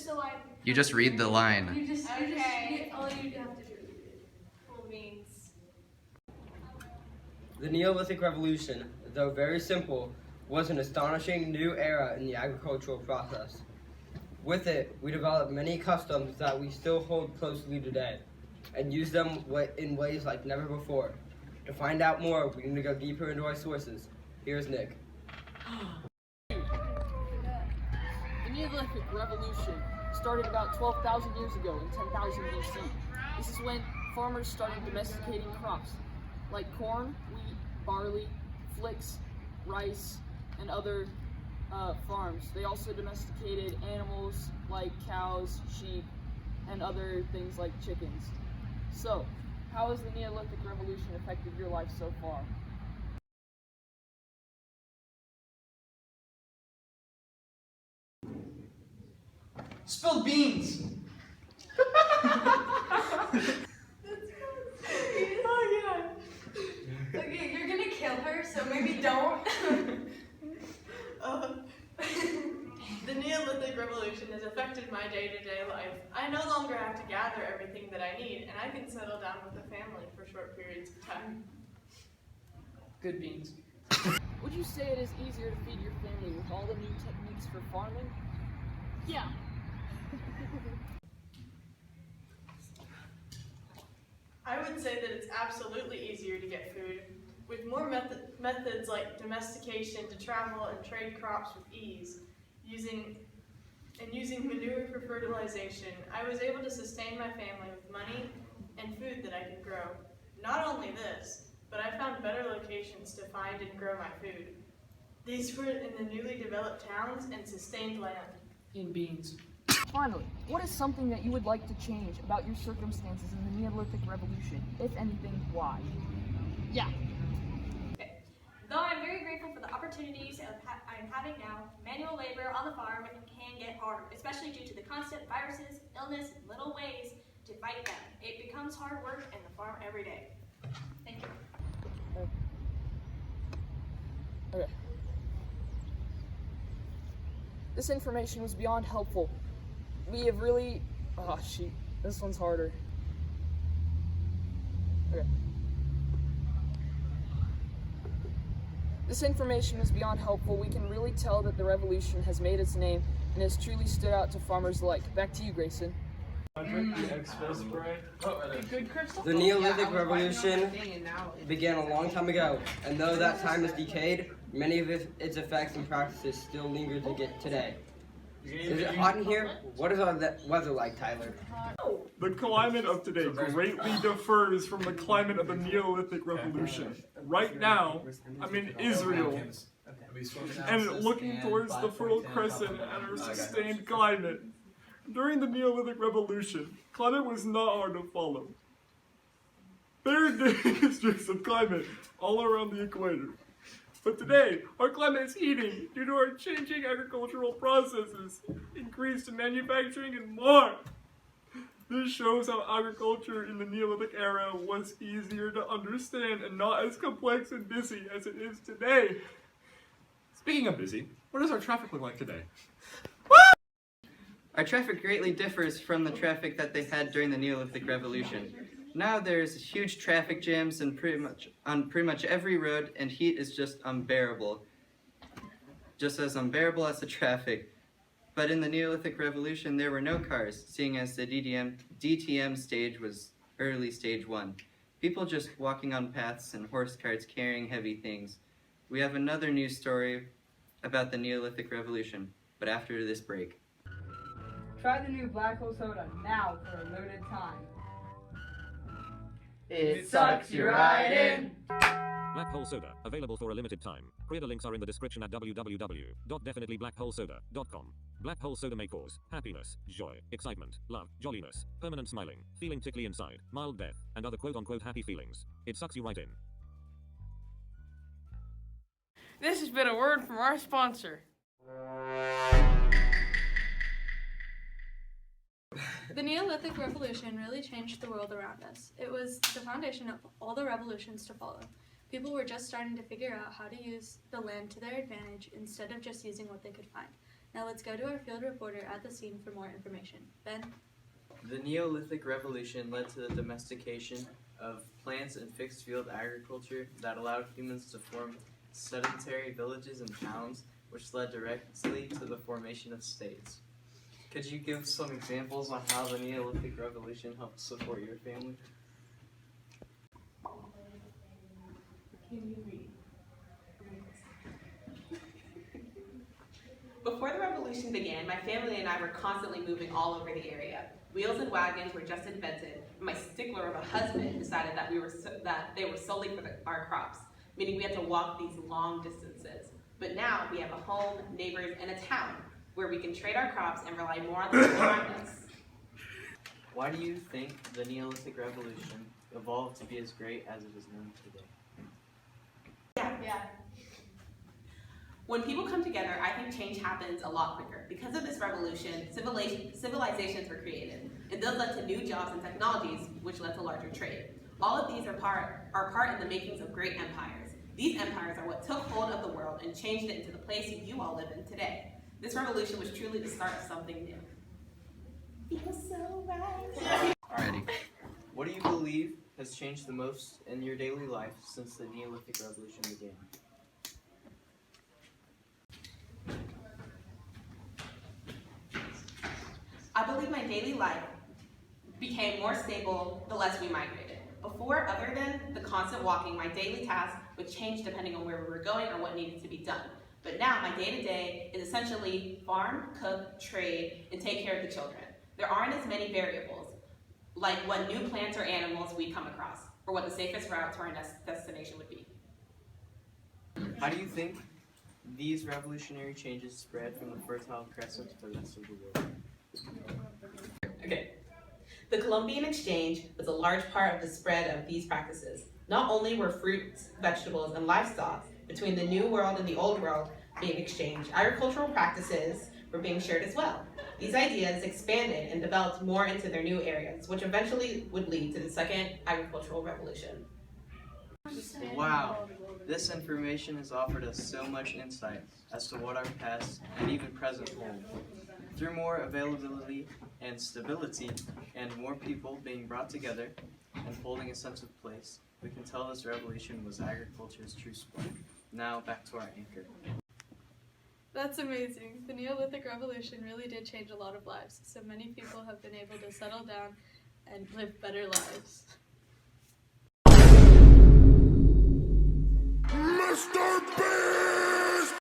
Just so I... You just read the line. all you have to do is read it. Cool beans. The Neolithic Revolution, though very simple, was an astonishing new era in the agricultural process. With it, we developed many customs that we still hold closely today, and use them in ways like never before. To find out more, we need to go deeper into our sources. Here's Nick. The Neolithic Revolution started about 12,000 years ago in 10,000 BC. This is when farmers started domesticating crops like corn, wheat, barley, flax, rice, and other farms. They also domesticated animals like cows, sheep, and other things like chickens. So, how has the Neolithic Revolution affected your life so far? Spilled beans! Oh yeah. Okay, you're gonna kill her, so maybe don't. The Neolithic Revolution has affected my day-to-day life. I no longer have to gather everything that I need, and I can settle down with a family for short periods of time. Good beans. Would you say it is easier to feed your family with all the new techniques for farming? Yeah. I would say that it's absolutely easier to get food. With more methods like domestication to travel and trade crops with ease, using manure for fertilization, I was able to sustain my family with money and food that I could grow. Not only this, but I found better locations to find and grow my food. These were in the newly developed towns and sustained land. In beans. Finally, what is something that you would like to change about your circumstances in the Neolithic Revolution? If anything, why? Yeah. Though I'm very grateful for the opportunities I'm having now, manual labor on the farm can get hard, especially due to the constant viruses, illness, and little ways to fight them. It becomes hard work in the farm every day. Thank you. Okay. This information was beyond helpful. We have really... Oh, shoot. This one's harder. Okay. This information is beyond helpful. We can really tell that the revolution has made its name and has truly stood out to farmers alike. Back to you, Grayson. The Neolithic Revolution began a long time ago, and though that time has decayed, many of its effects and practices still linger today. Is it hot in here? What is our weather like, Tyler? The climate of today greatly differs from the climate of the Neolithic Revolution. Right now, I'm in Israel, and looking towards the Fertile Crescent and our sustained climate. During the Neolithic Revolution, climate was not hard to follow. There are districts of climate all around the equator. But today, our climate is heating due to our changing agricultural processes, increased manufacturing, and more. This shows how agriculture in the Neolithic era was easier to understand and not as complex and busy as it is today. Speaking of busy, what does our traffic look like today? Our traffic greatly differs from the traffic that they had during the Neolithic Revolution. Now there's huge traffic jams on pretty much every road, and heat is just unbearable. Just as unbearable as the traffic. But in the Neolithic Revolution, there were no cars, seeing as the DTM stage was early stage 1. People just walking on paths and horse carts carrying heavy things. We have another news story about the Neolithic Revolution, but after this break. Try the new Black Hole Soda now for a limited time. It sucks you right in. Black Hole Soda, available for a limited time. Pre-order links are in the description at www.definitelyblackholesoda.com. Black Hole Soda may cause happiness, joy, excitement, love, jolliness, permanent smiling, feeling tickly inside, mild death, and other quote-unquote happy feelings. It sucks you right in. This has been a word from our sponsor. The Neolithic Revolution really changed the world around us. It was the foundation of all the revolutions to follow. People were just starting to figure out how to use the land to their advantage instead of just using what they could find. Now let's go to our field reporter at the scene for more information. Ben? The Neolithic Revolution led to the domestication of plants and fixed field agriculture that allowed humans to form sedentary villages and towns, which led directly to the formation of states. Could you give some examples on how the Neolithic Revolution helped support your family? Can you read? Before the revolution began, my family and I were constantly moving all over the area. Wheels and wagons were just invented, and my stickler of a husband decided that they were solely for our crops, meaning we had to walk these long distances. But now we have a home, neighbors, and a town where we can trade our crops and rely more on the people around us. Why do you think the Neolithic Revolution evolved to be as great as it is known today? Yeah. When people come together, I think change happens a lot quicker. Because of this revolution, civilizations were created, and those led to new jobs and technologies, which led to larger trade. All of these are part in the makings of great empires. These empires are what took hold of the world and changed it into the place you all live in today. This revolution was truly the start of something new. Feels so right. Alrighty. What do you believe has changed the most in your daily life since the Neolithic Revolution began? I believe my daily life became more stable the less we migrated. Before, other than the constant walking, my daily tasks would change depending on where we were going or what needed to be done. But now, my day-to-day is essentially farm, cook, trade, and take care of the children. There aren't as many variables, like what new plants or animals we come across, or what the safest route to our destination would be. How do you think these revolutionary changes spread from the Fertile Crescent to the rest of the world? Okay. The Columbian Exchange was a large part of the spread of these practices. Not only were fruits, vegetables, and livestock between the New World and the Old World being exchanged, agricultural practices were being shared as well. These ideas expanded and developed more into their new areas, which eventually would lead to the Second Agricultural Revolution. Wow, this information has offered us so much insight as to what our past and even present hold. Through more availability and stability and more people being brought together and holding a sense of place, we can tell this revolution was agriculture's true spark. Now back to our anchor. That's amazing. The Neolithic Revolution really did change a lot of lives, so many people have been able to settle down and live better lives. Mr. B!